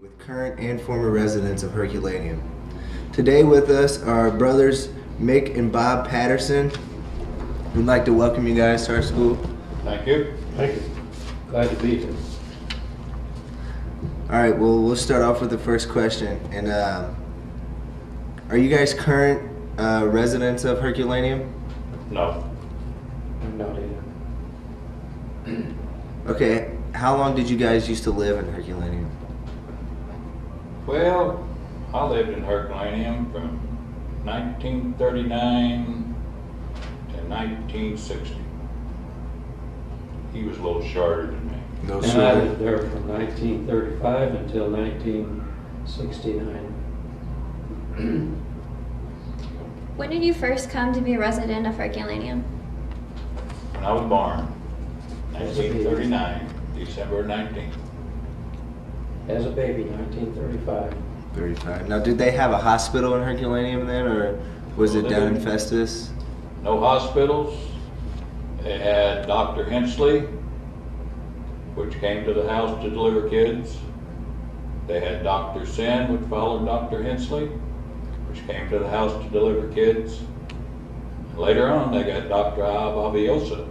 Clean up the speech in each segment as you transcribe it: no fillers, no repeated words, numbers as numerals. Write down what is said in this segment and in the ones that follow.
With current and former residents of Herculaneum. Today with us are brothers Mick and Bob Patterson. We'd like to welcome you guys to our school. Thank you. Thank you. Glad to be here. All right, well, we'll start off with the first question. And are you guys current residents of Herculaneum? No. I'm not either. Okay, how long did you guys used to live in Herculaneum? Well, I lived in Herculaneum from 1939 to 1960. He was a little shorter than me. No, And I lived there from 1935 until 1969. When did you first come to be a resident of Herculaneum? When I was born, 1939, December 19th. As a baby, 1935. 35. Now, did they have a hospital in Herculaneum then, or was it Well, down in they- Festus? No hospitals. They had Dr. Hensley, which came to the house to deliver kids. They had Dr. Sin, which followed Dr. Hensley, which came to the house to deliver kids. And later on, they got Dr. Abaviosa.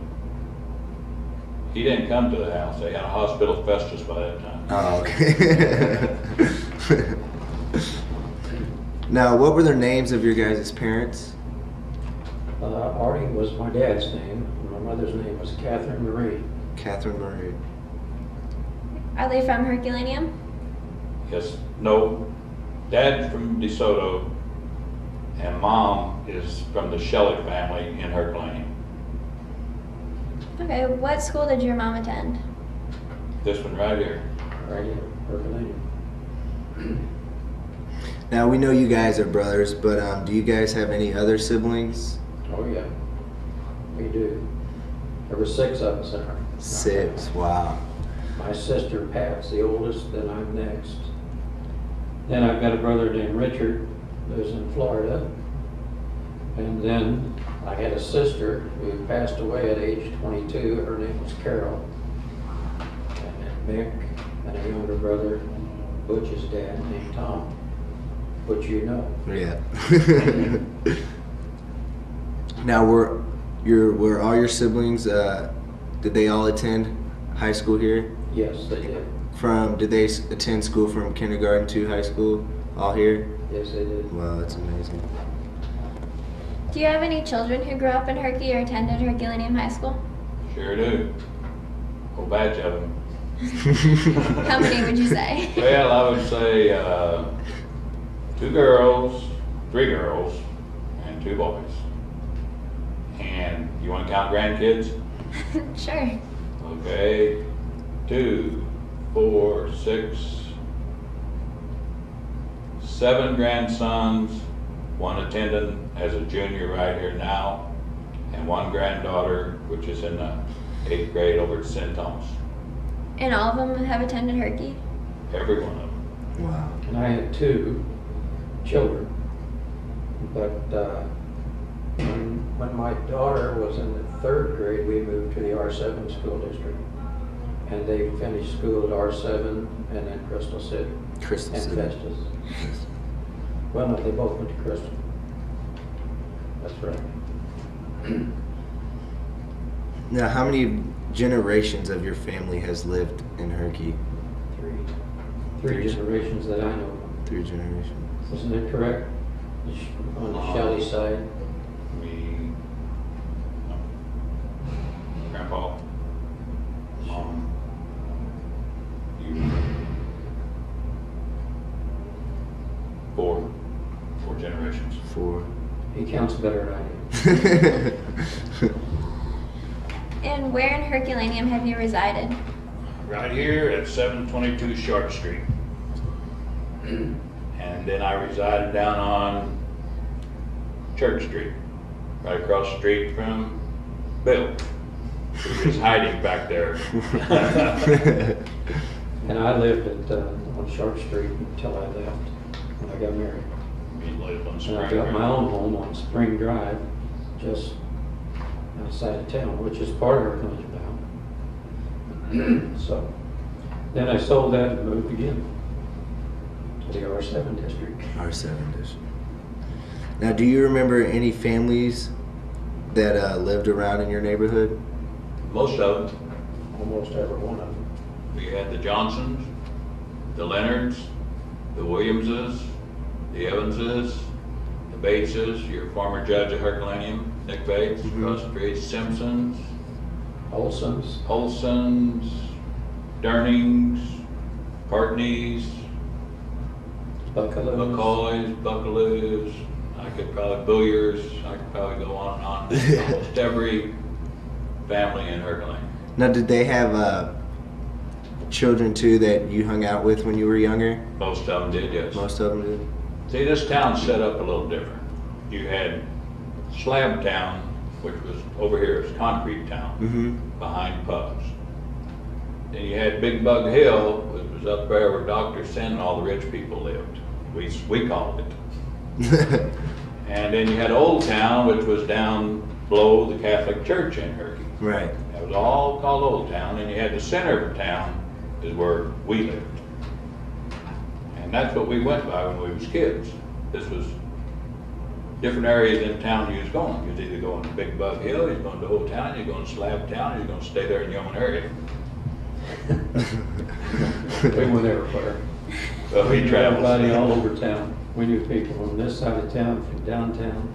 He didn't come to the house. They had a hospital at Festus by that time. Oh, okay. Now, what were their names of your guys' parents? Artie was my dad's name. My mother's name was Catherine Marie. Catherine Marie. Are they from Herculaneum? Yes, no. Dad's from DeSoto, and Mom is from the Shelley family in Herculaneum. Okay, what school did your mom attend? This one right here. Right here, Herculaneum. Now, we know you guys are brothers, but do you guys have any other siblings? Oh yeah, we do. There were 6 of us in our 6. Wow. My sister Pat's the oldest, then I'm next. Then I've got a brother named Richard, who's in Florida. And then I had a sister who passed away at age 22. Her name was Carol. And then Mick, and a younger brother, Butch's dad, named Tom, which you know. Yeah. Now, were all your siblings? Did they all attend high school here? Yes, they did. Did they attend school from kindergarten to high school? All here? Yes, they did. Wow, that's amazing. Do you have any children who grew up in Herky or attended Herculaneum High School? Sure do. Whole batch of them. How many would you say? Well, I would say 2 girls, 3 girls, and 2 boys. And you want to count grandkids? Sure. Okay. 2, 4, 6, 7 grandsons, 1 attending as a junior right here now, and 1 granddaughter, which is in the 8th grade over at St. Thomas. And all of them have attended Herky? Every one of them. Wow. And I had 2 children. But when my daughter was in the 3rd grade, we moved to the R7 school district. And they finished school at R7 and then Crystal City. Crystal and City. Festus. Well, no, they both went to Crystal. That's right. Now, how many generations of your family has lived in Herky? 3 generations that I know of. 3 generations. Isn't that correct? On the Shelley side? Me, Grandpa, Mom, you. 4 generations. 4. He counts better than I do. And where in Herculaneum have you resided? Right here at 722 Short Street. And then I resided down on Church Street, right across the street from Bill, who was hiding back there. And I lived on Short Street until I left, when I got married. He lived on And Spring I got my Drive. own home on Spring Drive, just outside of town, which is part of Herculaneum now. So, then I sold that and moved again. the R7 district. R7 district. Now, do you remember any families that lived around in your neighborhood? Most of them. Almost every one of them. We had the Johnsons, the Leonards, the Williamses, the Evanses, the Bateses, your former judge of Herculaneum, Nick Bates, across the street, Simpsons, Olsons, Durnings, Partneys, McCoys, Buckaloos, I could probably, Booyers, I could probably go on and on. Almost every family in Herculaneum. Now, did they have children too that you hung out with when you were younger? Most of them did, yes. Most of them did? See, this town's set up a little different. You had Slab Town, which was over here, it's Concrete Town, behind pubs. Then you had Big Bug Hill, which was up there where Dr. Sin and all the rich people lived. We called it. And then you had Old Town, which was down below the Catholic Church in Herky. Right. That was all called Old Town. And you had the center of town is where we lived. And that's what we went by when we was kids. This was different areas in town you was going. You was either going to Big Bug Hill, you was going to Old Town, you're going to Slab Town, you're going to stay there in your own area. We went everywhere. Well, we traveled. Everybody all over town. We knew people on this side of town, from downtown,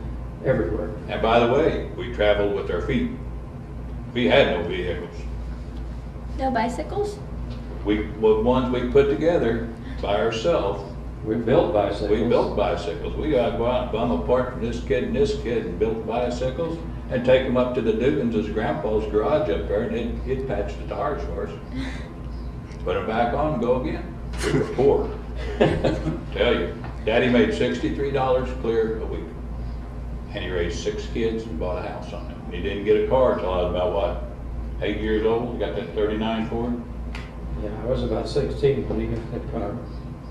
everywhere. And by the way, we traveled with our feet. We had no vehicles. No bicycles? The ones we put together by ourselves. We built bicycles. We built bicycles. We got to go out and bum apart from this kid and built bicycles and take them up to the Dugans' grandpa's garage up there, and he'd patch the tires for us. Put them back on and go again. We were poor. Tell you, Daddy made $63 clear a week, and he raised 6 kids and bought a house on it. He didn't get a car until I was about, what, 8 years old? He got that 39 Ford. Yeah, I was about 16 when he got that car.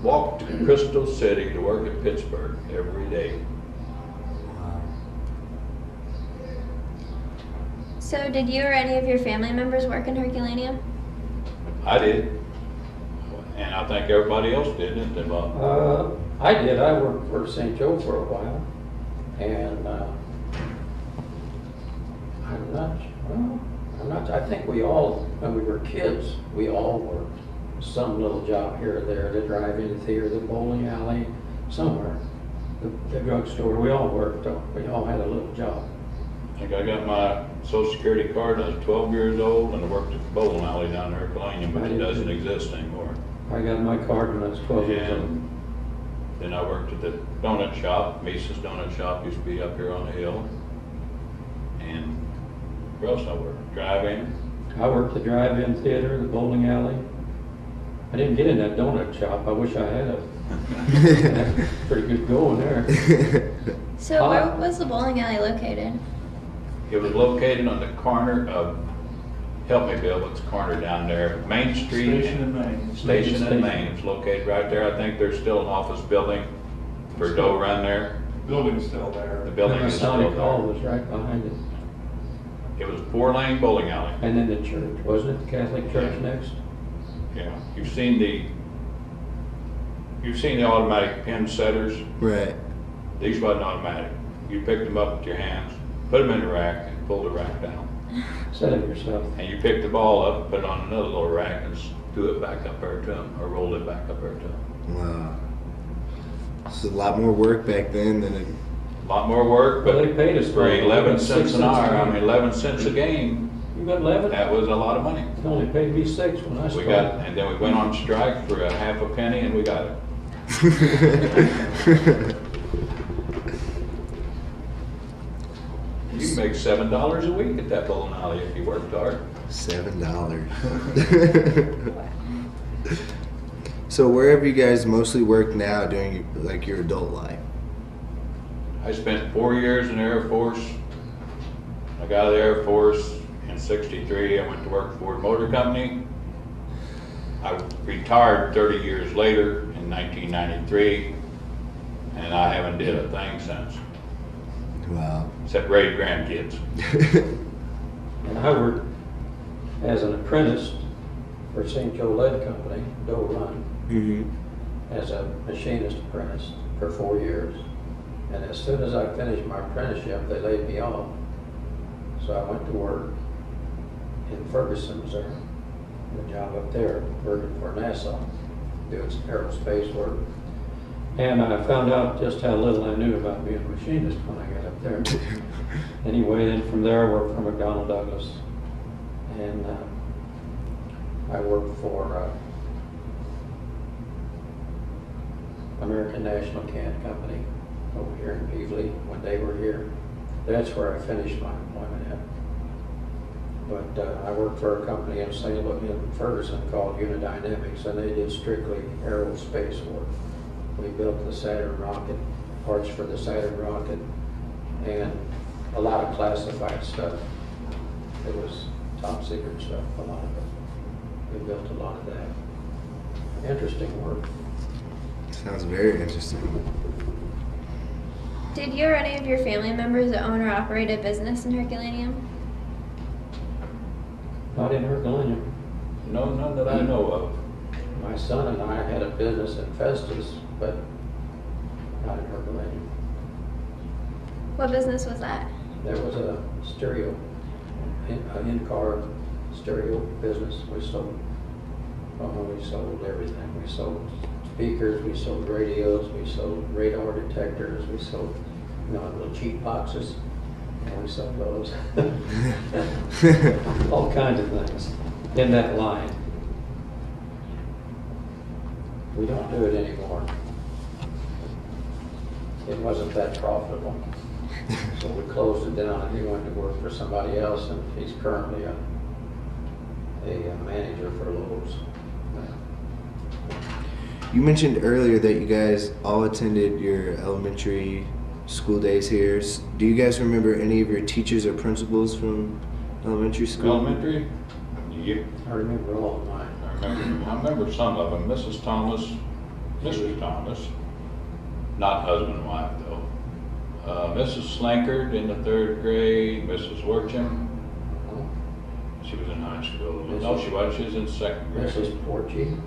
Walked to Crystal City to work at Pittsburgh every day. So did you or any of your family members work in Herculaneum? I did. And I think everybody else did, didn't they, Bob? I did. I worked for St. Joe for a while. And I think we all, when we were kids, we all worked some little job here or there, the drive-in theater, the bowling alley, somewhere. The drugstore, we all worked. We all had a little job. I think I got my Social Security card, I was 12 years old, and I worked at the bowling alley down there at Herculaneum, but it doesn't exist anymore. I got my card when I was 12 years old. And then I worked at the donut shop. Mises Donut Shop used to be up here on the hill. And where else I worked? Drive-in. I worked the drive-in theater, the bowling alley. I didn't get in that donut shop. I wish I had a pretty good going there. So where was the bowling alley located? It was located on the corner of, help me Bill, what's the corner down there? Main Street. Station and Main. Station and Main. It's located right there. I think there's still an office building for Doe Run there. Building's still there. The building And is still Masonic Hall there. was right behind it. It was a 4-lane bowling alley. And then the church, wasn't it? The Catholic church next? Yeah. You've seen the automatic pin setters. Right. These wasn't automatic. You picked them up with your hands, put them in the rack, and pulled the rack down. Set it yourself. And you picked the ball up, and put it on another little rack, and threw it back up there to them, or rolled it back up there to them. Wow. It's a lot more work back then than it. A lot more work, but Well, they paid us for well. 11 6 cents an cents a hour, I game. mean, 11 cents a game, You got 11? that was a lot of money. They only paid me 6 when I We started. got, and then we went on strike for a half a penny, and we got it. You can make $7 a week at that bowling alley if you worked hard. $7. So wherever you guys mostly work now during like your adult life? I spent 4 years in the Air Force. I got out of the Air Force in '63. I went to work for Ford Motor Company. I retired 30 years later in 1993, and I haven't did a thing since, Wow. except raise grandkids. And I worked as an apprentice for St. Joe Lead Company, Doe Run. Mm-hmm. as a machinist apprentice for 4 years. And as soon as I finished my apprenticeship, they laid me off. So I went to work in Ferguson, Missouri, a job up there, working for NASA, doing some aerospace work. And I found out just how little I knew about being a machinist when I got up there. Anyway, then from there I worked for McDonnell Douglas. And I worked for American National Can Company over here in Beasley when they were here. That's where I finished my employment at. But I worked for a company in St. Louis, in Ferguson, called Unidynamics, and they did strictly aerospace work. We built the Saturn rocket, parts for the Saturn rocket, and a lot of classified stuff. It was top secret stuff, a lot of it. We built a lot of that. Interesting work. Sounds very interesting. Did you or any of your family members own or operate a business in Herculaneum? Not in Herculaneum. No, none that I know of. My son and I had a business in Festus, but not in Herculaneum. What business was that? There was a stereo, an in-car stereo business. We sold everything. We sold speakers, we sold radios, we sold radar detectors, we sold, little cheap boxes, and we sold those. All kinds of things in that line. We don't do it anymore. It wasn't that profitable. So we closed it down, and he went to work for somebody else, and he's currently a manager for Lowe's. You mentioned earlier that you guys all attended your elementary school days here. Do you guys remember any of your teachers or principals from elementary school? Elementary? Yep. I remember all of mine. I remember some of them. Mrs. Thomas, not husband and wife though. Mrs. Slankard in the 3rd grade, Mrs. Worcham. She was in high school. No, she wasn't. She was in 2nd grade. Mrs. Porchy.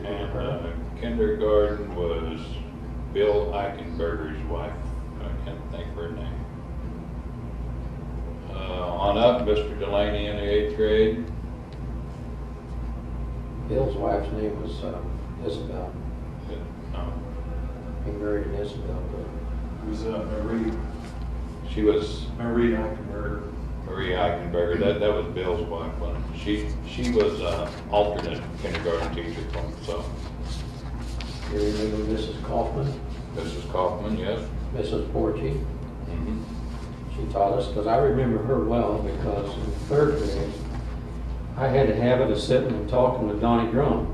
And kindergarten was Bill Eichenberger's wife. I can't think of her name. On up, Mr. Delaney in the 8th grade. Bill's wife's name was Isabel. No, He married Isabel. It was Marie Eichenberger. Marie Eichenberger. That was Bill's wife. She was alternate kindergarten teacher for him. So You remember Mrs. Kaufman? Mrs. Kaufman, yes. Mrs. Porchy. Mm-hmm. She taught us, because I remember her well, because in 3rd grade, I had a habit of sitting and talking with Donnie Drum,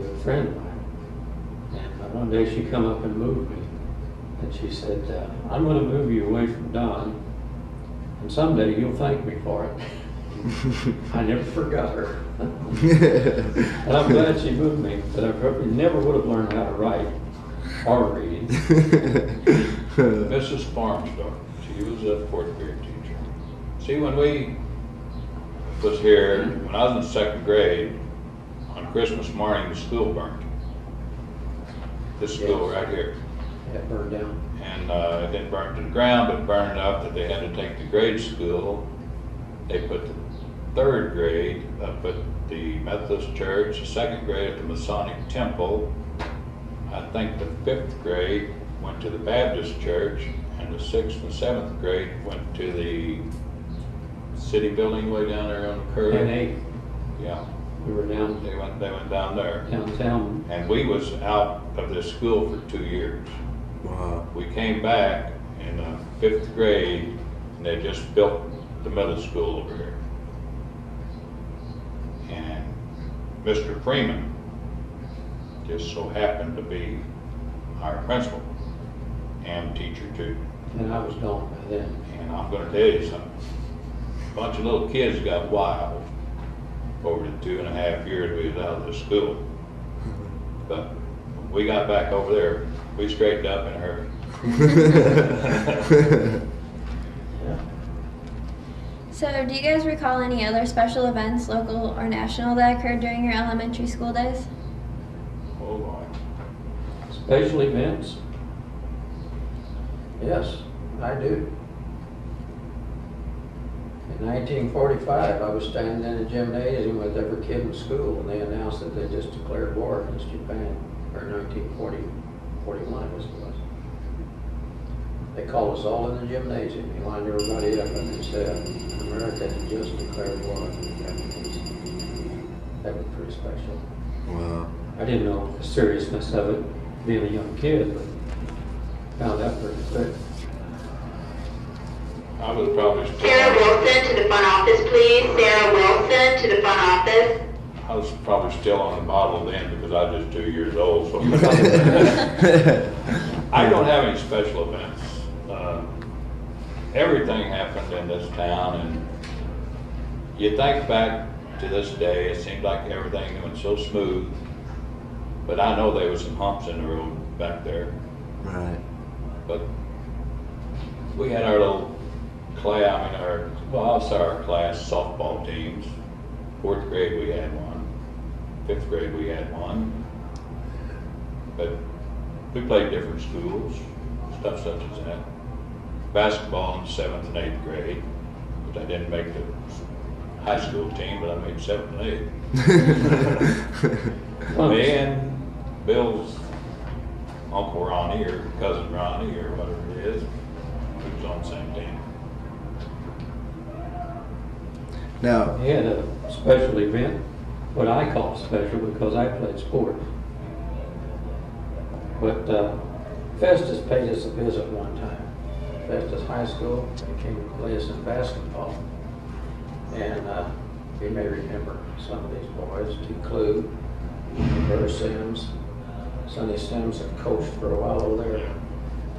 a friend of mine. And one day she come up and moved me. And she said, I'm going to move you away from Don, and someday you'll thank me for it. I never forgot her. And I'm glad she moved me, but I probably never would have learned how to write or read. Mrs. Farmsdorf. She was a 4th grade teacher. See, when we was here, when I was in 2nd grade, on Christmas morning, the school burned. This school right here. It burned down. And it didn't burn to the ground, but burned enough that they had to take the grade school. They put the 3rd grade up at the Methodist Church, the 2nd grade at the Masonic Temple. I think the 5th grade went to the Baptist Church, and the 6th and 7th grade went to the city building way down there on the curve. And 8th, Yeah, we were down they went down there. downtown. And we was out of this school for 2 years. Wow. We came back in 5th grade, and they just built the middle school over here. And Mr. Freeman just so happened to be our principal and teacher too. And I was gone by then. And I'm gonna tell you something. A bunch of little kids got wild over the 2.5 years we was out of the school. But when we got back over there, we straightened up in a hurry. Yeah. So, do you guys recall any other special events, local or national, that occurred during your elementary school days? Oh boy. Special events? Yes, I do. In 1945, I was standing in a gymnasium with every kid in school, and they announced that they just declared war against Japan, or 1941, I guess it was. They called us all in the gymnasium. They lined everybody up, and they said, America had just declared war on the Japanese. That was pretty special. Wow. I didn't know the seriousness of it, being a young kid, but found out pretty quick. I was probably still, Sarah Wilson to the front office, please. Sarah Wilson to the front office. I was probably still on the bottle then because I was just 2 years old. So I don't have any special events. Everything happened in this town, and you think back to this day, it seemed like everything went so smooth. But I know there was some humps in the road back there. Right. But we had our little class, our class softball teams. 4th grade we had one. 5th grade we had one. But we played different schools, stuff such as that. Basketball in 7th and 8th grade, which I didn't make the high school team, but I made 7th and 8th. Me and Bill's Uncle Ronnie or Cousin Ronnie or whatever it is, we was on the same team. Now, He had a special event, what I call special because I played sports. But Festus paid us a visit one time. Festus High School, he came to play us in basketball. And you may remember some of these boys, T. Clue, Brother Sims, Sonny Sims had coached for a while over there.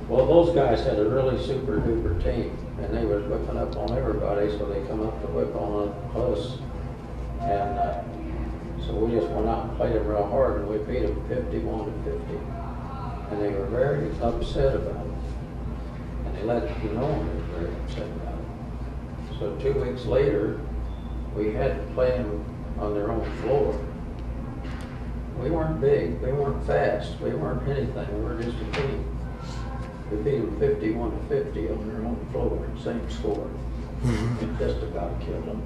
Well, those guys had a really super duper team, and they was whipping up on everybody, so they come up to whip on us. And so we just went out and played them real hard, and we beat them 51-50. And they were very upset about it. And they let you know they were very upset about it. So 2 weeks later, we had to play them on their own floor. We weren't big, we weren't fast, we weren't anything, we were just a team. We beat them 51-50 on their own floor, same score. It just about killed them.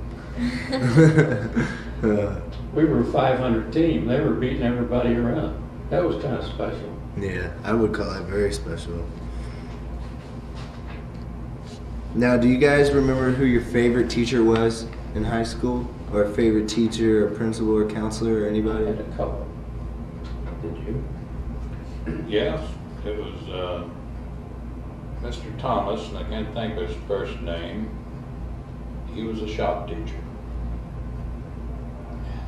We were a 500 team, they were beating everybody around. That was kind of special. yeah, I would call it very special. Now, do you guys remember who your favorite teacher was in high school? Or a favorite teacher, or principal, or counselor, or I anybody? had a couple. Did you? Yes, it was Mr. Thomas, and I can't think of his first name. He was a shop teacher.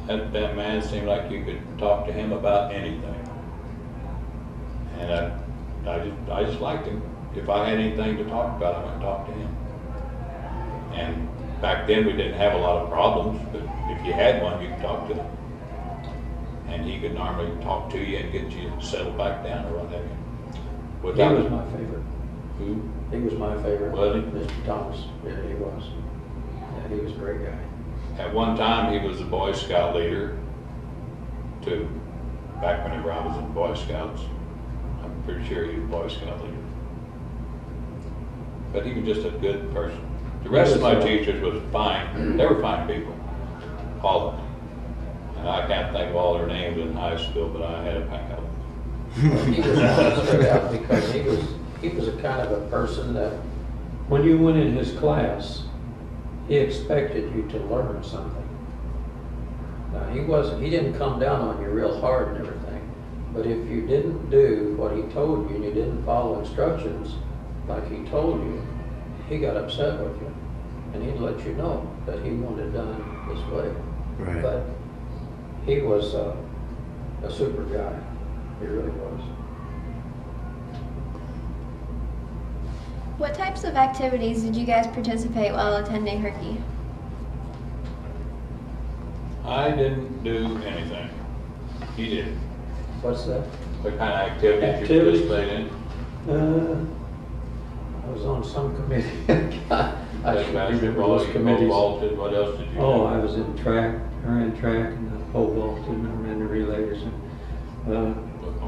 That man seemed like you could talk to him about anything. And I just liked him. If I had anything to talk about, I went to talk to him. And back then we didn't have a lot of problems, but if you had one, you could talk to him. And he could normally talk to you and get you settled back down or what have you. He was my favorite. Who? He was my favorite. Was he? Mr. Thomas. Yeah, he was. Yeah, he was a great guy. At one time, he was the Boy Scout leader, too. Back whenever I was in Boy Scouts. I'm pretty sure he was Boy Scout leader. But he was just a good person. The rest of my teachers was fine. They were fine people. All of them. And I can't think of all their names in high school, but I had a pack of them. He was one stood out because he was a kind of a person that when you went in his class, he expected you to learn something. Now he didn't come down on you real hard and everything, but if you didn't do what he told you and you didn't follow instructions like he told you, he got upset with you. And he'd let you know that he wanted it done this way. Right. But he was a super guy. He really was. What types of activities did you guys participate while attending Herky? I didn't do anything. He did. What's that? What kind of activities you Activities? participated in? I was on some committee. I should remember Basketball, those you committees. vaulted, what else did you do? Oh, I was in track, I ran track and the pole vaulted and I ran the relays. And,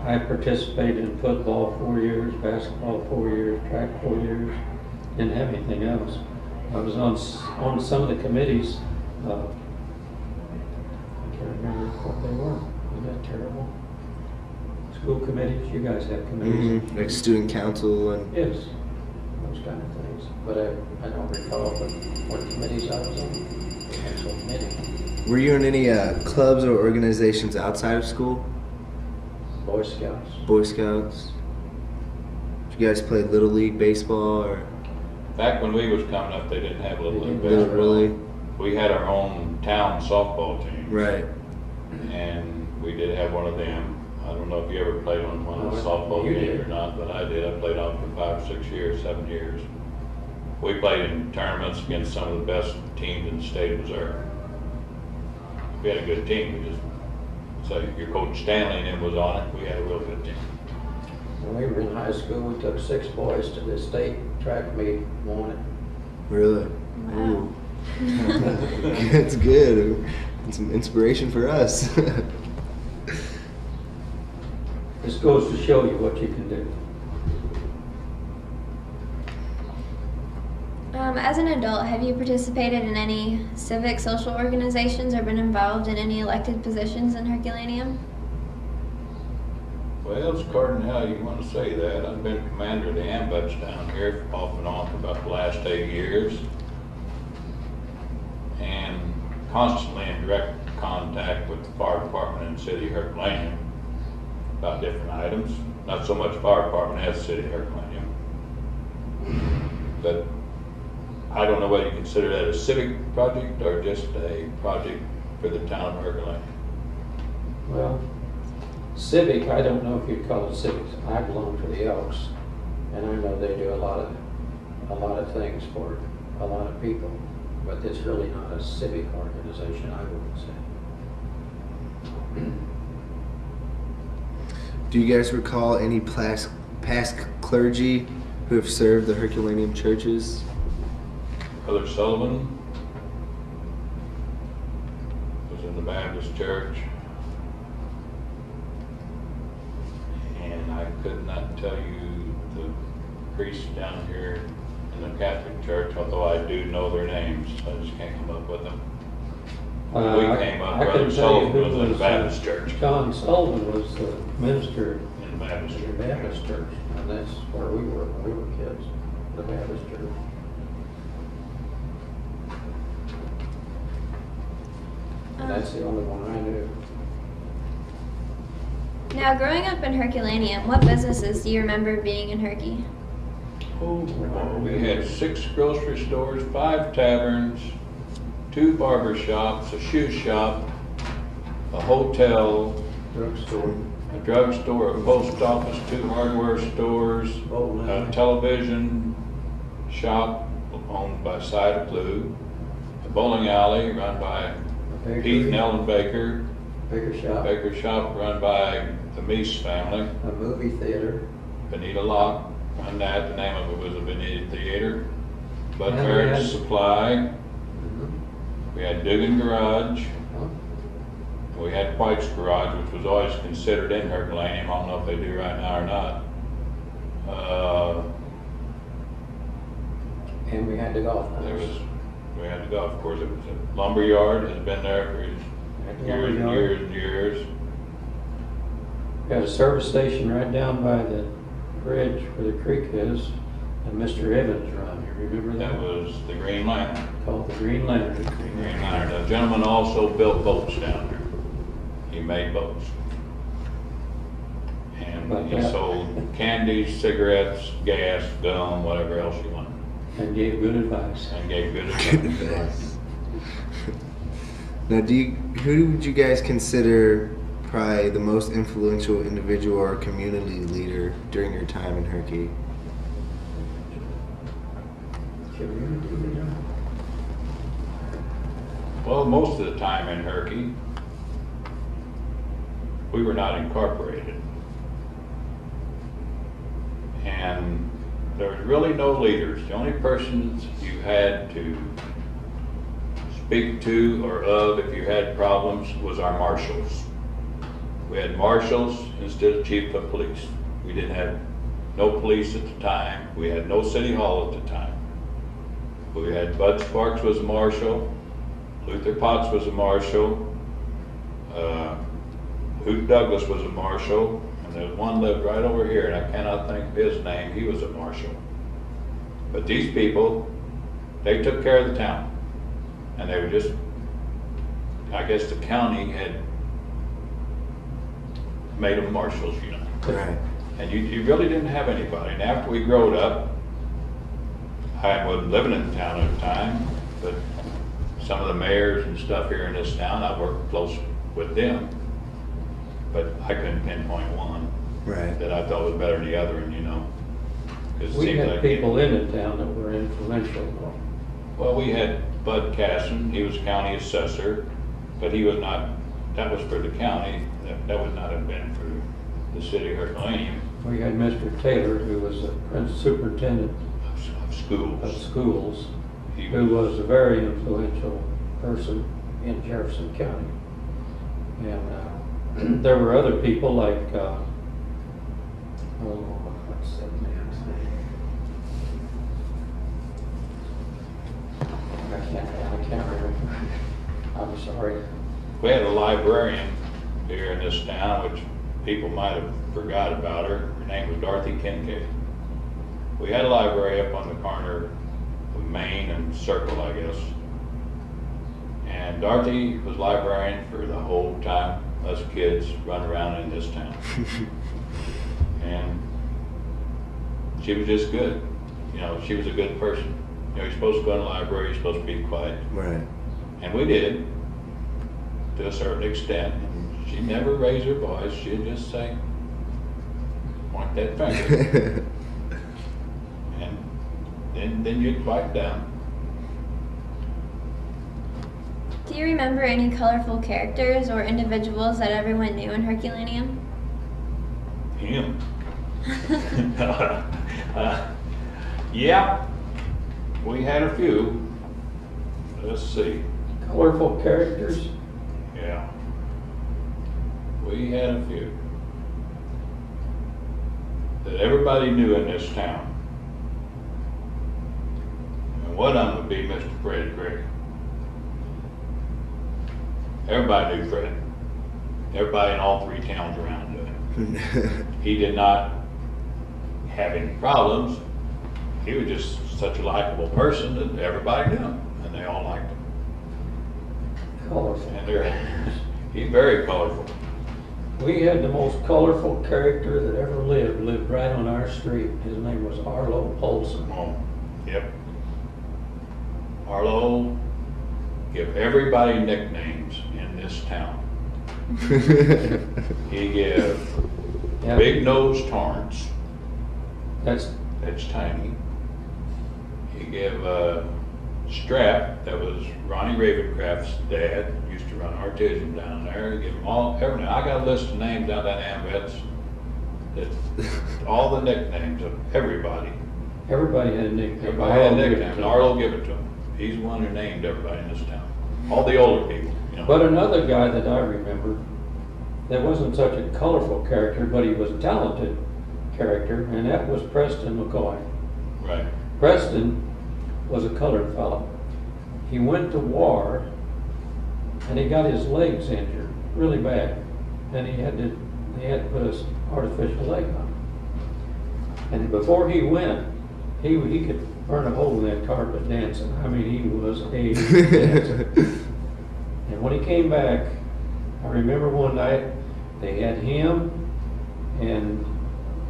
I participated in football 4 years, basketball 4 years, track 4 years, didn't have anything else. I was on some of the committees. I can't remember what they were. Isn't that terrible? School committees, you guys have committees. Mm-hmm. Like student council and. Yes, those kind of things. But I don't recall what committees I was on. The actual committee. Were you in any clubs or organizations outside of school? Boy Scouts. Boy Scouts? Did you guys play Little League baseball or? Back when we was coming up, they didn't have Little League Little baseball. Really? We had our own town softball team. Right. And we did have one of them. I don't know if you ever played on one of the softball You games did. or not, but I did. I played on for 5, 6 years, 7 years. We played in tournaments against some of the best teams in the state of Missouri. We had a good team. So your coach Stanley and him was on it. We had a real good team. When we were in high school, we took 6 boys to the state track meet, won it. Really? Wow. Ooh. That's good. It's some inspiration for us. This goes to show you what you can do. As an adult, have you participated in any civic social organizations or been involved in any elected positions in Herculaneum? Well, it's according to how you want to say that. I've been commander of the ambulance down here off and on for about the last 8 years. And constantly in direct contact with the fire department in the city of Herculaneum about different items. Not so much fire department as the city of Herculaneum. But I don't know whether you consider that a civic project or just a project for the town of Herculaneum. Well, civic, I don't know if you'd call it civic. I belong to the Elks, and I know they do a lot of things for a lot of people, but it's really not a civic organization, I wouldn't say. Do you guys recall any past clergy who have served the Herculaneum churches? Brother Sullivan was in the Baptist church, and I could not tell you the priests down here in the Catholic church, although I do know their names. I just can't come up with them. When we came up, I Brother couldn't tell you Sullivan who was in the Baptist church. John Sullivan was the minister In the Baptist in the church. Baptist church, and that's where we were when we were kids, the Baptist church. And that's the only one I knew. Now, growing up in Herculaneum, what businesses do you remember being in Herky? Oh, we had 6 grocery stores, 5 taverns, 2 barber shops, a shoe shop, a hotel, Drugstore. a drugstore, a post office, 2 hardware stores, Bowling a alley. television shop owned by Side Blue, a bowling alley run by Bakery, Pete and Ellen Baker, Baker shop, baker shop run by the Meese family, a movie theater. Benita Locke run that, the name of it was the Benita Theater, Bud And we Barrett's had- Supply, Mhm. we had Dugan Garage, Huh? we had White's Garage, which was always considered in Herculaneum. I don't know if they do right now or not. And we had the golf course. We had the golf course. It was a lumber yard, has been there for Had the years and lumberyard. years and years. Got a service station right down by the bridge where the creek is, and Mr. Evans run. You remember that? That was the Green Lantern. Called the Green Lantern. The Green Lantern. The gentleman also built boats down there. He made boats. And But he that- sold candies, cigarettes, gas, gum, whatever else you wanted, And gave good advice. and gave good Good advice. advice. Now, who would you guys consider probably the most influential individual or community leader during your time in Herky? Community leader. Well, most of the time in Herky, we were not incorporated. And there was really no leaders. The only persons you had to speak to or of if you had problems was our marshals. We had marshals instead of chief of police. We didn't have no police at the time. We had no city hall at the time. We had Bud Sparks was a marshal, Luther Potts was a marshal, Hoot Douglas was a marshal, and there's one lived right over here, and I cannot think of his name. He was a marshal. But these people, they took care of the town, and they were just, I guess the county had made them marshals, you know. Right. And you really didn't have anybody. And after we growed up, I wasn't living in the town at the time, but some of the mayors and stuff here in this town, I worked close with them. But I couldn't pinpoint one Right. that I thought was better than the other, and you know. 'Cause it We seemed had like people in the town that were influential though. Well, we had Bud Casson, he was county assessor, but he was not, that was for the county, that would not have been for the city of Herculaneum. We had Mr. Taylor, who was the superintendent Of schools. of schools, He who was a very influential person in Jefferson County. And there were other people like, what's that man's name? I can't remember. I'm sorry. We had a librarian here in this town, which people might have forgot about her. Her name was Dorothy Kincaid. We had a library up on the corner of Main and Circle, I guess. And Dorothy was librarian for the whole time us kids run around in this town. And she was just good. You know, she was a good person. You know, you're supposed to go in the library, you're supposed to be quiet. Right. And we did, to a certain extent. And she never raised her voice. She'd just say, point that finger. And then you'd quiet down. Do you remember any colorful characters or individuals that everyone knew in Herculaneum? Him. Yeah, we had a few. Let's see. Colorful characters. Yeah. We had a few that everybody knew in this town. And one of them would be Mr. Fred Gray. Everybody knew Fred. Everybody in all three towns around knew him. He did not have any problems. He was just such a likable person that everybody knew him, and they all liked him. Colorful. And he's very colorful. We had the most colorful character that ever lived right on our street. His name was Arlo Polson. Oh, yep. Arlo give everybody nicknames in this town. He gave Yeah. Big Nose Torrance. That's Tiny. He gave Strap, that was Ronnie Ravencraft's dad, used to run Artisan down there. He gave them all, everything. I got a list of names down that Ambets. That all the nicknames of everybody. everybody had a nickname. Everybody had nicknames, and Arlo give it to him. He's the one who named everybody in this town. All the older people, you know. But another guy that I remember that wasn't such a colorful character, but he was a talented character, and that was Preston McCoy. Right. Preston was a colored fellow. He went to war, and he got his legs injured really bad, and he had to put an artificial leg on. And before he went, he could burn a hole in that carpet dancing. I mean, he was a dancer. And when he came back, I remember one night they had him and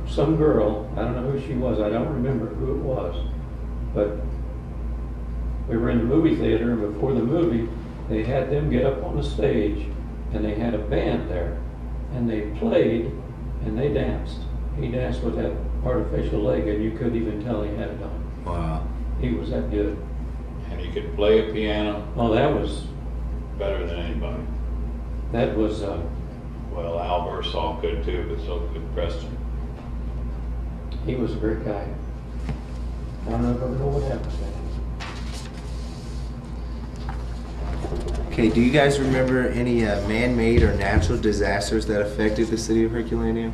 some girl, I don't know who she was, I don't remember who it was, but we were in the movie theater, and before the movie, they had them get up on the stage, and they had a band there, and they played, and they danced. He danced with that artificial leg, and you couldn't even tell he had it on. Wow. He was that good. And he could play a piano Oh, that was, better than anybody. Well, Al Bersall could too, but so could Preston. he was a great guy. I don't know what happened to him. Okay, do you guys remember any man-made or natural disasters that affected the city of Herculaneum?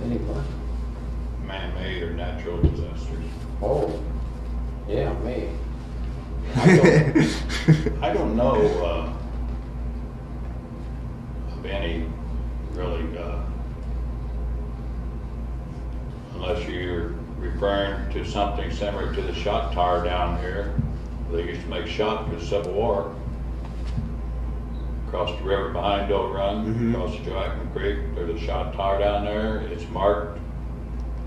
Anyway. Man-made or natural disasters. Oh, yeah, me. I don't know of any really, unless you're referring to something similar to the shot tower down here. They used to make shot for the Civil War. Across the river behind Doe Run, across the Joachim Creek, there's a shot tower down there. It's marked.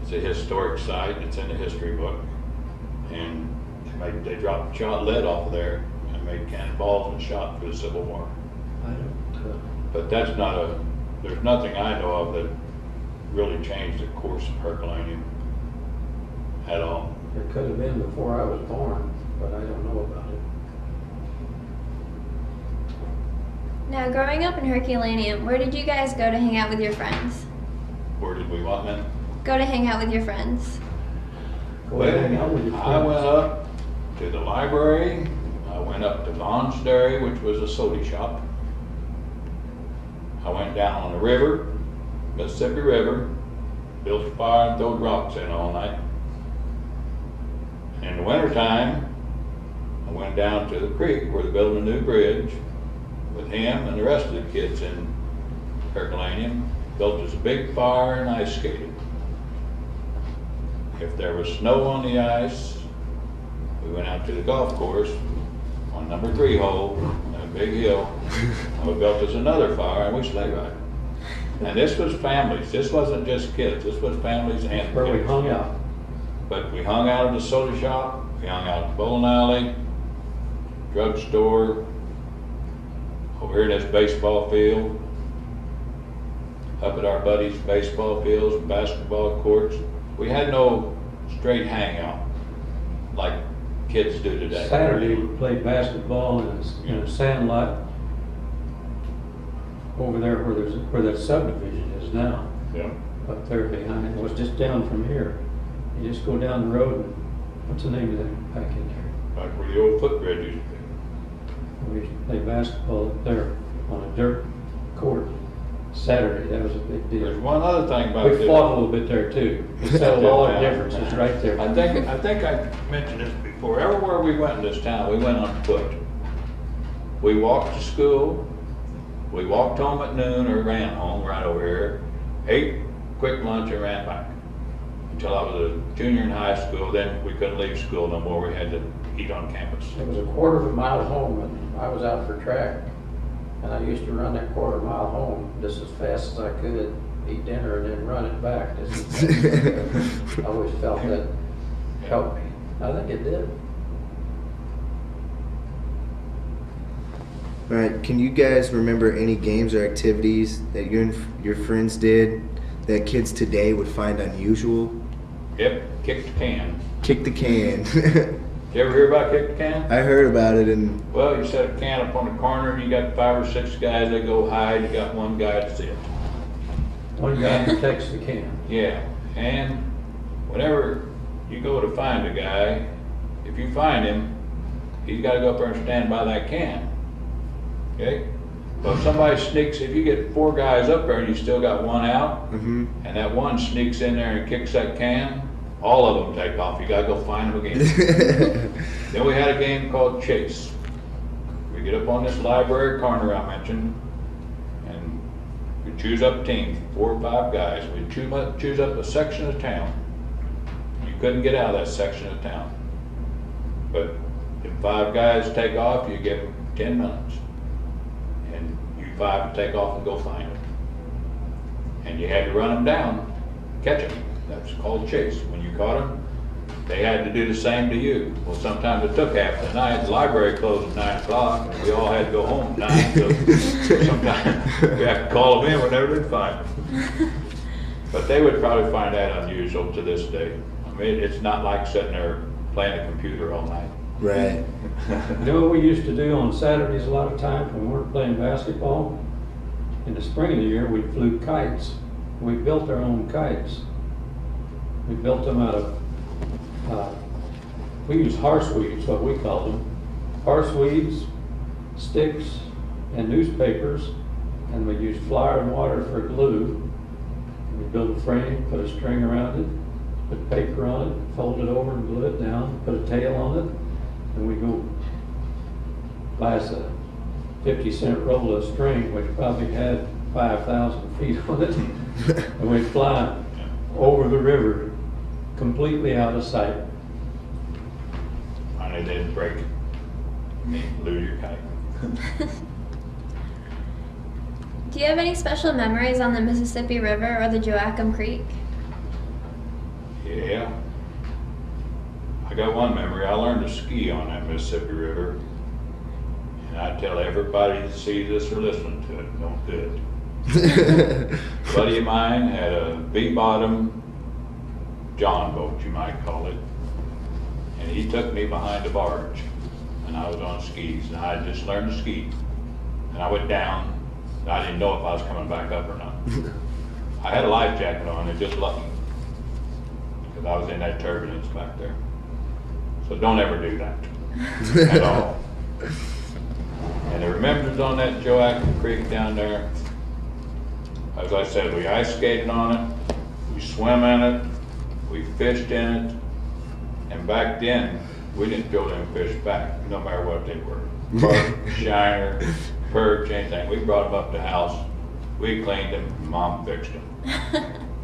It's a historic site. It's in the history book. And they dropped shot lead off of there and made cannonballs and shot for the Civil War. I don't, But that's not there's nothing I know of that really changed the course of Herculaneum at all. it could have been before I was born, but I don't know about it. Now, growing up in Herculaneum, where did you guys go to hang out with your friends? Where did we want them? Go to hang out with your friends. Go ahead and hang out with your I went friends. up to the library. I went up to Vaughn's Dairy, which was a soda shop. I went down on the river, Mississippi River, built a fire and throwed rocks in all night. And in the wintertime, I went down to the creek where they're building a new bridge with him and the rest of the kids in Herculaneum. Built us a big fire and ice skated. If there was snow on the ice, we went out to the golf course on number 3 hole, on a big hill, and we built us another fire and we sleigh ride. And this was families. This wasn't just kids. This was families and Where we kids. hung out. But we hung out at the soda shop, we hung out at the bowling alley, drugstore, over here in this baseball field, up at our buddies' baseball fields and basketball courts. We had no straight hangout like kids do today. Saturday, we played basketball in a sand lot over there where that subdivision is now. Yeah. Up there behind, it was just down from here. You just go down the road and, what's the name of that back in there? Like where the old footbridge used to be. We used to play basketball up there on a dirt court. Saturday, that was a big There's deal. one other thing about We this. fought a little bit there too. We settled all our differences right there. I think I mentioned this before. Everywhere we went in this town, we went on foot. We walked to school. We walked home at noon or ran home right over here. Ate quick lunch and ran back. Until I was a junior in high school, then we couldn't leave school no more. We had to eat on campus. It was a quarter of a mile home and I was out for track. And I used to run that quarter mile home just as fast as I could, eat dinner and then run it back. I always felt that helped me. I think it did. All right, can you guys remember any games or activities that you and your friends did that kids today would find unusual? Yep, kick the can. Kick the can. You ever hear about kick the can? I heard about it, and Well, you set a can up on the corner and you got 5 or 6 guys that go hide, you got one guy to sit. One guy protects the can. Yeah, and whenever you go to find a guy, if you find him, he's gotta go up there and stand by that can. Okay? But if somebody sneaks, if you get 4 guys up there and you still got one out, and that one sneaks in there and kicks that can, all of them take off. You gotta go find them again. Then we had a game called Chase. We get up on this library corner I mentioned, and we choose up teams, 4 or 5 guys. We choose up a section of town. You couldn't get out of that section of town. But if 5 guys take off, you give them 10 minutes. And you 5 take off and go find them. And you had to run them down, catch them. That's called chase. When you caught them, they had to do the same to you. Well, sometimes it took half the night. The library closed at 9 o'clock, and we all had to go home at 9. So sometimes we have to call them in whenever they find them. But they would probably find that unusual to this day. I mean, it's not like sitting there playing a computer all night. right. You know what we used to do on Saturdays a lot of times when we weren't playing basketball? In the spring of the year, we flew kites. We built our own kites. We built them out of, we used horseweeds, what we called them. Horseweeds, sticks, and newspapers, and we used flour and water for glue. We built a frame, put a string around it, put paper on it, fold it over and glue it down, put a tail on it, and we go buy us a 50-cent roll of string, which probably had 5,000 feet on it, and we'd fly over the river, completely out of sight. Finally didn't break it. Lose your kite. Do you have any special memories on the Mississippi River or the Joachim Creek? Yeah. I got one memory. I learned to ski on that Mississippi River. And I tell everybody that sees this or listening to it, don't do it. A buddy of mine had a V-bottom John boat, you might call it. And he took me behind a barge. And I was on skis. And I had just learned to ski. And I went down. And I didn't know if I was coming back up or not. I had a life jacket on, and just lucky. Because I was in that turbulence back there. So don't ever do that. At all. And the remembrance on that Joachim Creek down there, as I said, we ice skated on it, we swam in it, we fished in it, and back then, we didn't throw them fish back, no matter what they were. Bark, shiner, perch, anything. We brought them up to the house, we cleaned them, Mom fixed them.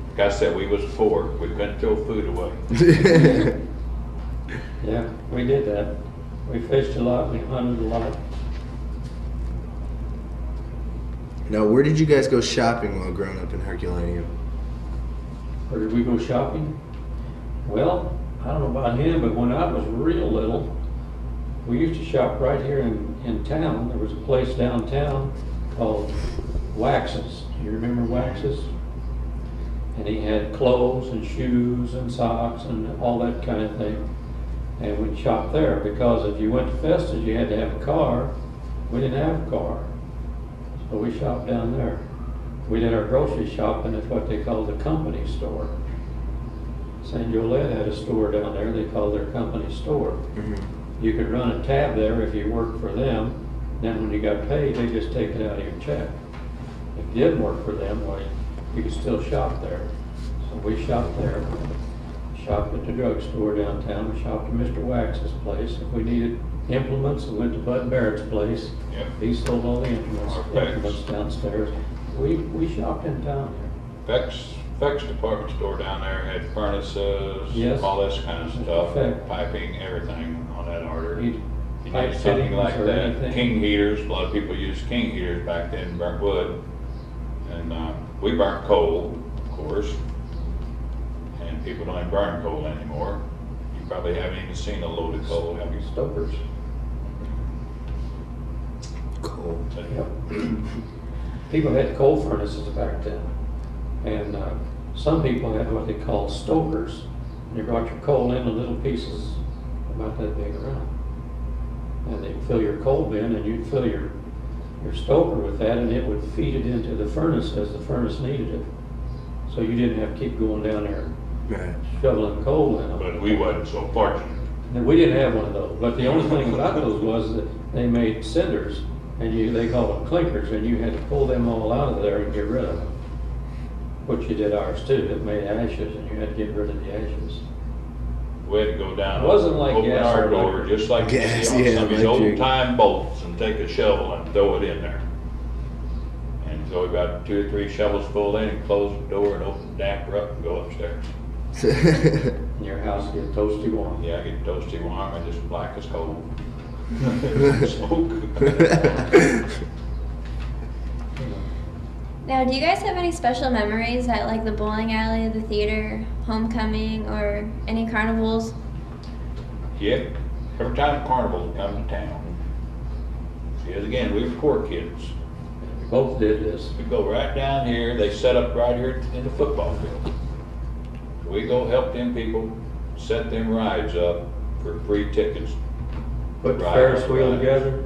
Like I said, we was poor, we couldn't throw food away. Yeah, we did that. We fished a lot, we hunted a lot. Now, where did you guys go shopping while growing up in Herculaneum? Where did we go shopping? Well, I don't know about him, but when I was real little, we used to shop right here in town. There was a place downtown called Wax's. Do you remember Wax's? And he had clothes and shoes and socks and all that kind of thing. And we'd shop there because if you went to Festus, you had to have a car. We didn't have a car. So we shopped down there. We did our grocery shopping at what they called the company store. St. Jolette had a store down there they called their company store. Mm-hmm. You could run a tab there if you worked for them. Then when you got paid, they just take it out of your check. If you didn't work for them, well, you could still shop there. So we shopped there. Shopped at the drugstore downtown. We shopped at Mr. Wax's place. If we needed implements, we went to Bud Barrett's place. Yep. He sold all the implements Beck's. downstairs. We shopped in town here. Beck's department store down there had furnaces, Yes. all this kind of stuff, Beck. piping, everything on that order. Need You pipe need something fittings like or that. anything? King heaters, a lot of people used king heaters back then, burnt wood. And we burnt coal, of course. And people don't even burn coal anymore. You probably haven't even seen a load of coal, have you? Stokers. Cool. Yep. People had coal furnaces back then. And some people had what they call stokers. And you brought your coal in little pieces about that big around. And they'd fill your coal bin and you'd fill your stoker with that and it would feed it into the furnace as the furnace needed it. So you didn't have to keep going down there Right. shoveling coal in them. But we wasn't so fortunate. And we didn't have one of those. But the only thing about those was that they made cinders and they called them clinkers and you had to pull them all out of there and get rid of them. Which you did ours too. It made ashes and you had to get rid of the ashes. We had to go down, It wasn't like open gas our or door, electric. just like you Gas, see on yeah, some of these electric. old time boats and take a shovel and throw it in there. And so we got 2 or 3 shovels full in and close the door and open the damper up and go upstairs. And your house get toasty warm. Yeah, I get toasty warm and just black as coal. Smoke. Now, do you guys have any special memories at like the bowling alley, the theater, homecoming, or any carnivals? Yep, every time carnival come to town. See, as again, we were poor kids. We both did this. We go right down here, they set up right here in the football field. We go help them people set them rides up for free tickets. Put the Ride Ferris on wheel rides. together,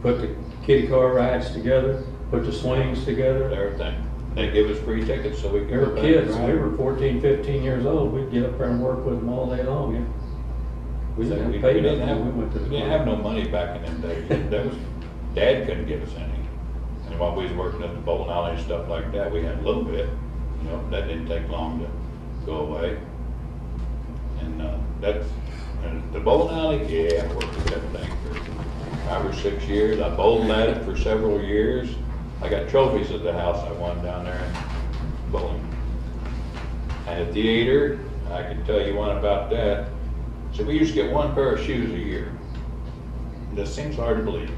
put the kiddie car rides together, put the swings together. Everything. They give us free tickets so we We can were go back kids, and we ride. were 14, 15 years old, we'd get up there and work with them all day long, yeah. We We didn't have didn't paid have, nothing, we went to the. we didn't have no money back in them days. That was, Dad couldn't give us any. And while we was working at the bowling alley and stuff like that, we had a little bit, you know, that didn't take long to go away. And and the bowling alley, yeah, I worked at that thing for 5 or 6 years. I bowled at it for several years. I got trophies at the house I won down there in bowling. And a theater, I can tell you one about that. So we used to get one pair of shoes a year. This seems hard to believe.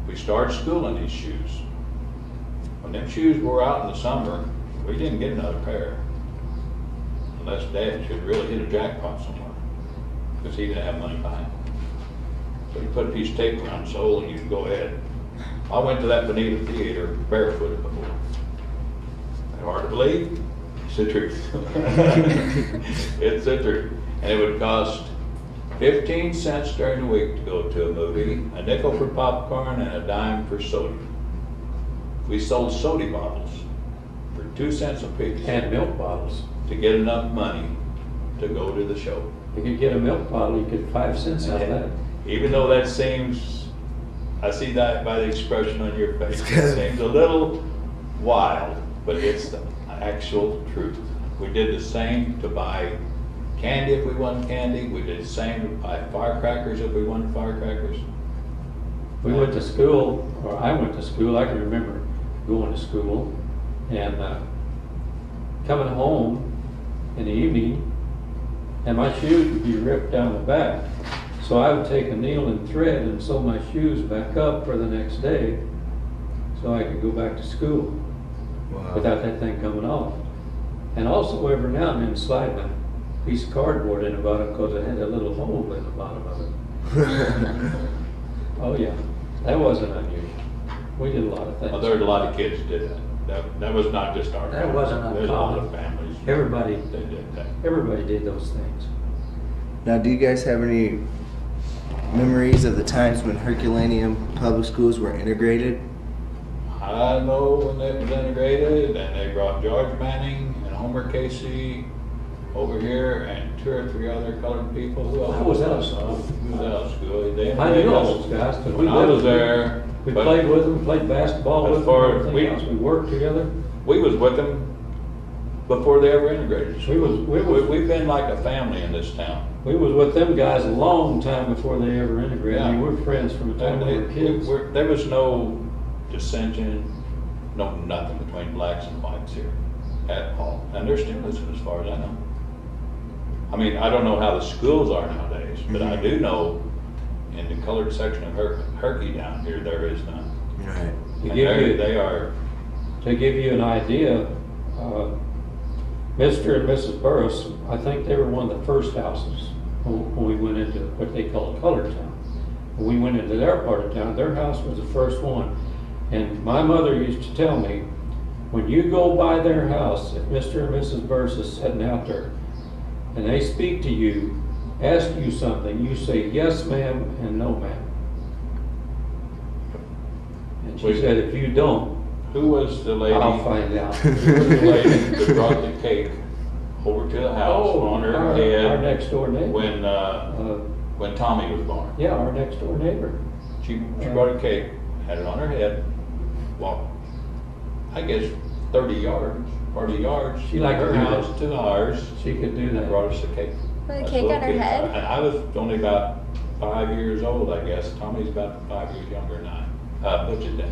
We started school in these shoes. When them shoes wore out in the summer, we didn't get another pair. Unless Dad should really hit a jackpot somewhere. Because he didn't have money behind. So he put a piece of tape around the sole and you could go ahead. I went to that Bonita Theater barefooted before. Hard to believe? It's the truth. It's the truth. And it would cost 15 cents during the week to go to a movie, a nickel for popcorn, and a dime for soda. We sold soda bottles for 2 cents a piece. And milk bottles. To get enough money to go to the show. You could get a milk bottle, you get 5 cents out of that. Even though that seems, I see that by the expression on your face, it seems a little wild, but it's the actual truth. We did the same to buy candy if we won candy. We did the same to buy firecrackers if we won firecrackers. We went to school, or I went to school, I can remember going to school and coming home in the evening, and my shoes would be ripped down the back. So I would take a needle and thread and sew my shoes back up for the next day so I could go back to school without that thing coming off. And also every now and then slide a piece of cardboard in the bottom because it had a little hole in the bottom of it. Oh yeah, that wasn't unusual. We did a lot of things. Well, there were a lot of kids that did that. That was not just our That family. wasn't There's a lot uncommon. of families. Everybody, That did that. everybody did those things. Now, do you guys have any memories of the times when Herculaneum public schools were integrated? I know when it was integrated, and they brought George Manning and Homer Casey over here, and 2 or 3 other colored people. Who else? I was out of school. Who was out of school? They I knew made all us- those guys because When I was there, We but played with them, played basketball As with far them, as everything else. We worked together. we was with them before they ever integrated. We've been like a family in this town. We was with them guys a long time before they ever integrated. Yeah. We were friends from the time we were kids. There was no dissension, no nothing between blacks and whites here at all. And there still isn't, as far as I know. I mean, I don't know how the schools are nowadays, but I do know in the colored section of Herky down here, there is none. Right. To And give you- they are, To give you an idea, Mr. and Mrs. Burris, I think they were one of the first houses when we went into what they call Colored Town. When we went into their part of town, their house was the first one. And my mother used to tell me, when you go by their house, if Mr. and Mrs. Burris is sitting out there and they speak to you, ask you something, you say yes ma'am and no ma'am. And she said, if you don't, who was the lady? I'll find out. Who was the lady that brought the cake over to the house on her our head next door neighbor. when Tommy was born? Yeah, our next door neighbor. She brought a cake, had it on her head, walked, I guess, 40 yards. She liked her to do house that. to ours, She could do and that. brought us a cake. With a Us cake little on her kids. head? And I was only about 5 years old, I guess. Tommy's about 5 years younger than I. Butch's dad.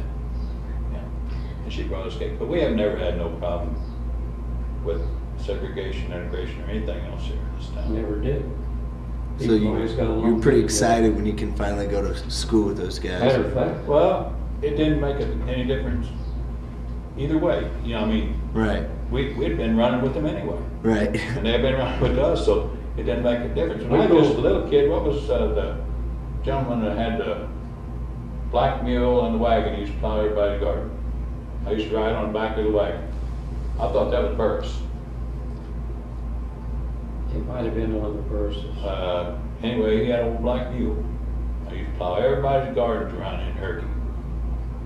Yeah. And she brought us cake. But we have never had no problem with segregation, integration, or anything else here in this town. Never did. So People always got along you're pretty together. excited when you can finally go to school with those guys. Matter of fact, Well, it didn't make any difference either way. You know, I mean, Right. we'd been running with them anyway. Right. And they've been running with us, so it didn't make a difference. When I We was go- just a little kid, what was the gentleman that had the black mule and the wagon, he used to plow everybody's garden? I used to ride on the back of the wagon. I thought that was Burris. it might have been one of the verses. Anyway, he had an old black mule. I used to plow everybody's gardens around in Herky.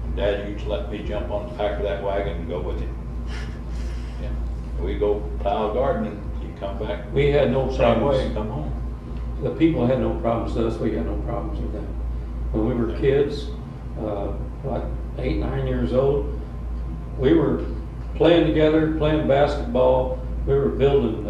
And Dad used to let me jump on the back of that wagon and go with him. Yeah. And we'd go plow a garden and he'd come back. We had no Same way and problems. come home. The people had no problems with us, we had no problems with them. When we were kids, like 8, 9 years old. We were playing together, playing basketball. We were building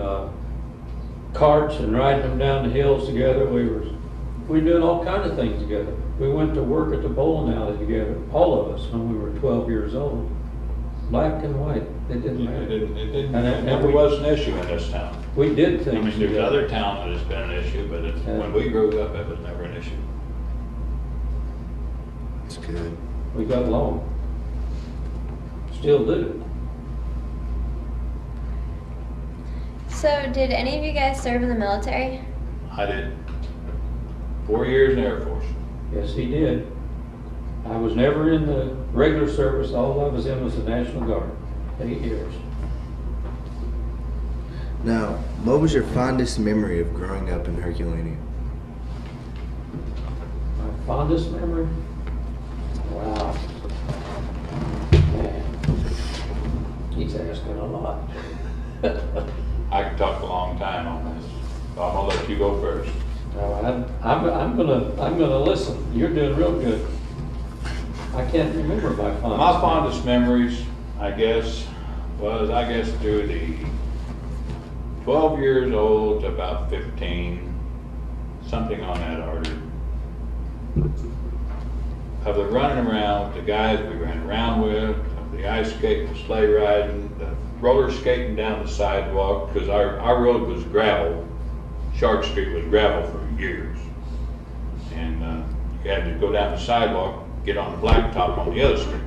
carts and riding them down the hills together. We were doing all kinds of things together. We went to work at the bowling alley together, all of us, when we were 12 years old. Black and white, it didn't matter. It never was an issue in this town. We did things I mean, there's together. other towns that it's been an issue, but when we grew up, it was never an issue. That's good. We got along. Still do. So, did any of you guys serve in the military? I did 4 years in the Air Force. Yes, he did. I was never in the regular service. All I was in was the National Guard, 8 years. Now, what was your fondest memory of growing up in Herculaneum? My fondest memory? Wow. Man, he's asking a lot. I could talk a long time on this. So I'm gonna let you go first. No, I'm gonna listen. You're doing real good. I can't remember my fondest. My fondest memories, I guess, was through the 12 years old to about 15, something on that order, of the running around with the guys we ran around with, of the ice skating, the sleigh riding, the roller skating down the sidewalk, because our road was gravel. Shark Street was gravel for years. And you had to go down the sidewalk, get on the blacktop on the other street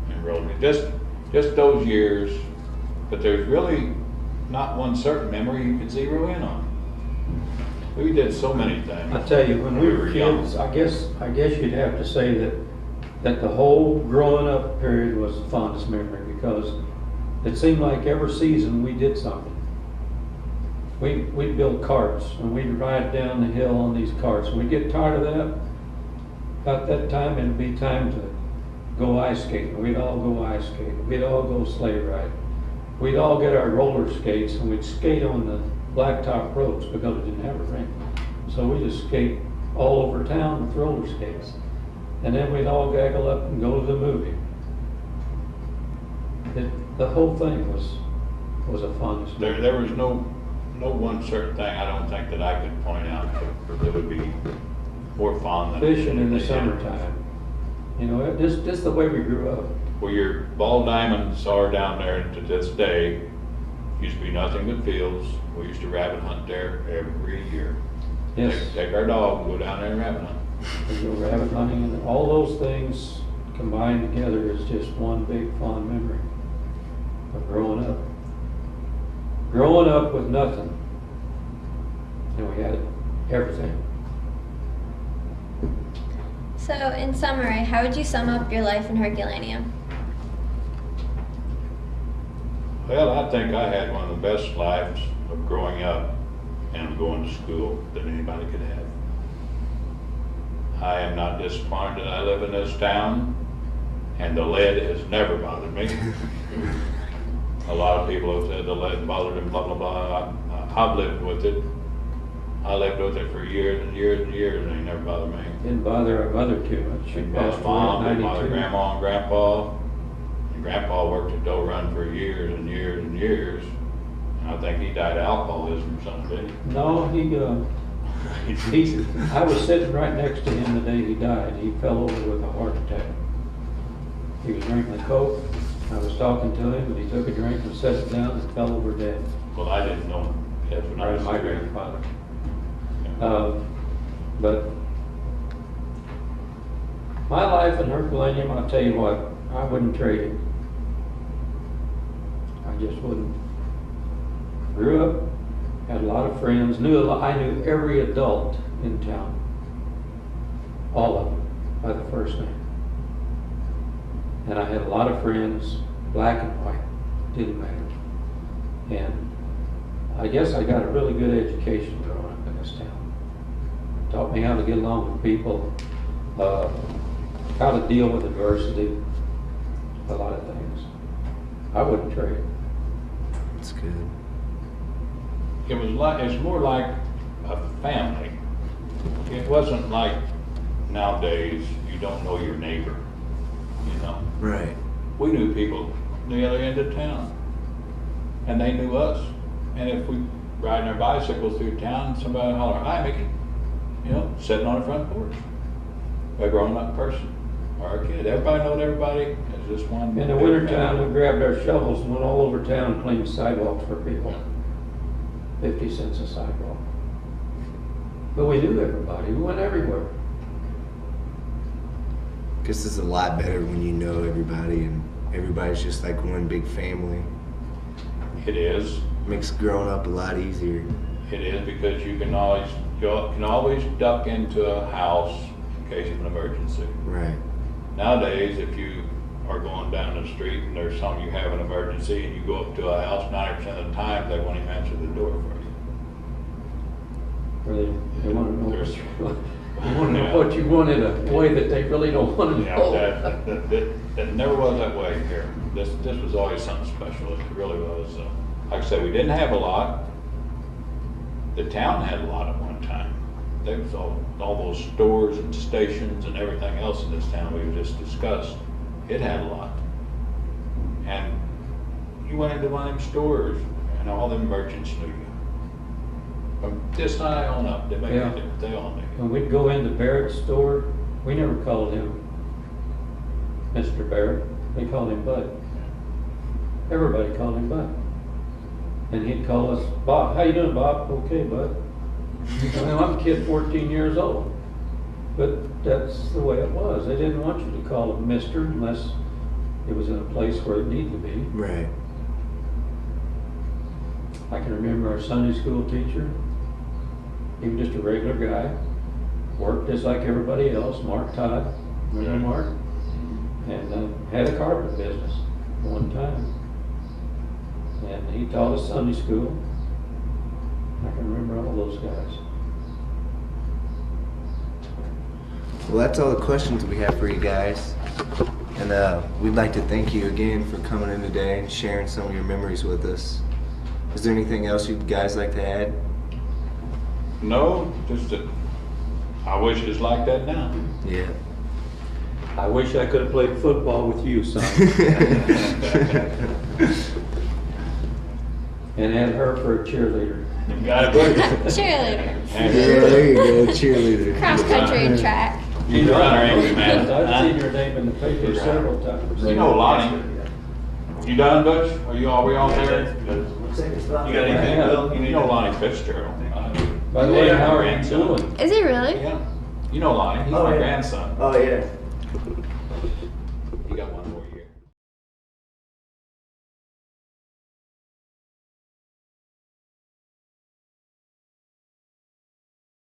and roll it. Just those years, but there's really not one certain memory you could zero in on. We did so many things. I tell you, when we were kids, young. I guess you'd have to say that the whole growing up period was the fondest memory, because it seemed like every season we did something. We'd build carts and we'd ride down the hill on these carts. We'd get tired of that. About that time, it'd be time to go ice skating. We'd all go ice skating. We'd all go sleigh riding. We'd all get our roller skates and we'd skate on the blacktop roads because it didn't have a ramp. So we just skate all over town with roller skates. And then we'd all gaggle up and go to the movie. The whole thing was a fun story. There was no one certain thing, I don't think, that I could point out that would be more fun than Fishing in the anything. summertime. You know, just the way we grew up. Well, your ball diamonds are down there to this day. Used to be nothing but fields. We used to rabbit hunt there every year. Yes. Take our dog and go down there and rabbit hunt. We go rabbit hunting, and all those things combined together is just one big fond memory of growing up. Growing up with nothing, and we had everything. So, in summary, how would you sum up your life in Herculaneum? Well, I think I had one of the best lives of growing up and going to school that anybody could have. I am not disappointed that I live in this town, and the lead has never bothered me. A lot of people have said the lead bothered them, blah, blah, blah. I've lived with it. I lived with it for years and years and years, and it never bothered me. Didn't bother our mother too much. She Didn't passed bother away Mom, at didn't bother 92. Grandma and Grandpa. And Grandpa worked at Doe Run for years and years and years. And I think he died of alcoholism or something, didn't he? No, I was sitting right next to him the day he died. He fell over with a heart attack. He was drinking a Coke. I was talking to him, and he took a drink and set it down and fell over dead. Well, I didn't know him. That's when I Right, was my there. grandfather. But my life in Herculaneum, I'll tell you what, I wouldn't trade it. I just wouldn't. Grew up, had a lot of friends, I knew every adult in town. All of them, by the first name. And I had a lot of friends, black and white, didn't matter. And I guess I got a really good education growing up in this town. Taught me how to get along with people, how to deal with adversity, a lot of things. I wouldn't trade it. That's good. It's more like a family. It wasn't like nowadays you don't know your neighbor. you know. Right. We knew people the other end of town, and they knew us. And if we riding our bicycles through town, somebody would holler, "Hi, Mickey," you know, sitting on the front porch. A grown-up person or a kid. Everybody knowed everybody as just one. In the wintertime, we grabbed our shovels and went all over town and cleaned sidewalks for people. 50 cents a sidewalk. But we knew everybody. We went everywhere. Guess it's a lot better when you know everybody and everybody's just like one big family. It is. Makes growing up a lot easier. It is, because you can always duck into a house in case of an emergency. Right. Nowadays, if you are going down the street and there's something, you have an emergency and you go up to a house, 90% of the time they won't even answer the door for you. Or they want to know what There's- you want to know what you want in a way that they really don't want to Yeah, know. that never was that way here. This was always something special. It really was. Like I said, we didn't have a lot. The town had a lot at one time. There was all those stores and stations and everything else in this town we've just discussed. It had a lot. And you went into one of them stores and all them merchants knew you. From this high on up, they make Yeah. a difference. They all knew you. When we'd go into Barrett's store, we never called him Mr. Barrett. They called him Bud. Everybody called him Bud. And he'd call us, "Bob, how you doing, Bob?" "Okay, Bud." Well, I'm a kid 14 years old. But that's the way it was. They didn't want you to call him Mr. unless it was in a place where it needed to be. Right. I can remember our Sunday school teacher. He was just a regular guy, worked just like everybody else, Mark Todd. Remember Yeah. Mark? And had a carpet business one time. And he taught us Sunday school. I can remember all those guys. Well, that's all the questions we have for you guys. And we'd like to thank you again for coming in today and sharing some of your memories with us. Is there anything else you guys like to add? No, just that I wish it was like that now. Yeah. I wish I could have played football with you, son. And had her for a cheerleader. You got it. Cheerleader. Yeah, there you go, cheerleader. Cross country and track. You know runner, ain't you, man? I've seen your name in the paper several times. You know Lonnie. You done, Butch? Are we all there? You got anything, Bill? You know Lonnie Fitzgerald. By the way, how are you doing? Is he really? Yeah. You know Lonnie, he's my grandson. Oh, yeah.